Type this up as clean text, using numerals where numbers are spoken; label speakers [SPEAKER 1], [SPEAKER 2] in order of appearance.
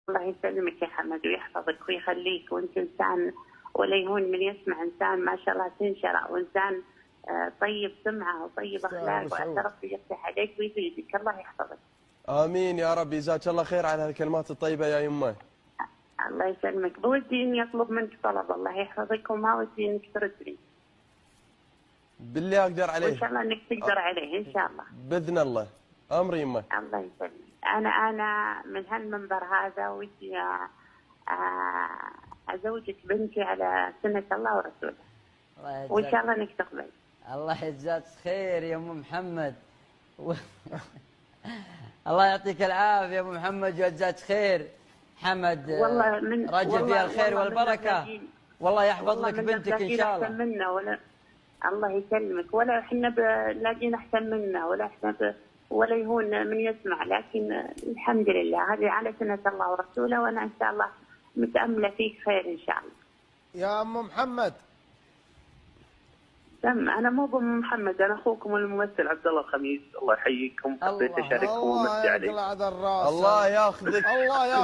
[SPEAKER 1] الله يسلمك يا حمد ويحفظك ويخليك، وانت انسان ولا يهون من يسمع، انسان ما شاء الله تنشرع، وانسان طيب سمعه وطيب اخلاق، واعترف بيفتح عليك ويزيدك. الله يحفظك.
[SPEAKER 2] امين يا رب، جزاك الله خير على هالكلمات الطيبه يا يمه.
[SPEAKER 1] الله يسلمك. بودي اني اطلب منك طلب، الله يحفظك، وما ودي انك ترد لي.
[SPEAKER 2] باللي اقدر عليه.
[SPEAKER 1] وان شاء الله انك تقدر عليه ان شاء الله.
[SPEAKER 2] باذن الله. امر يمه.
[SPEAKER 1] الله يسلمك. انا من هالمنبر هذا ودي ازوجك بنتي على سنه الله ورسوله، وان شاء الله انك تقبل.
[SPEAKER 3] الله يجزاك خير يا ام محمد الله يعطيك العافيه يا ابو محمد ويجزاك خير. حمد
[SPEAKER 1] والله
[SPEAKER 3] رجل فيها الخير والبركه، والله يحفظ لك بنتك ان شاء الله.
[SPEAKER 1] أحسن منا ولا الله يسلمك، ولا احنا لاقين احسن منا، ولا احنا ولا يهون من يسمع، لكن الحمد لله هذه على سنه الله ورسوله، وانا ان شاء الله متامله فيك خير ان شاء الله.
[SPEAKER 4] يا ام محمد.
[SPEAKER 1] انا مو بام محمد، انا اخوكم الممثل عبد الله الخميس. الله يحييكم، حبيت اشارككم
[SPEAKER 4] وامسي عليكم.
[SPEAKER 2] الله ياخذك.
[SPEAKER 4] الله ياخذك.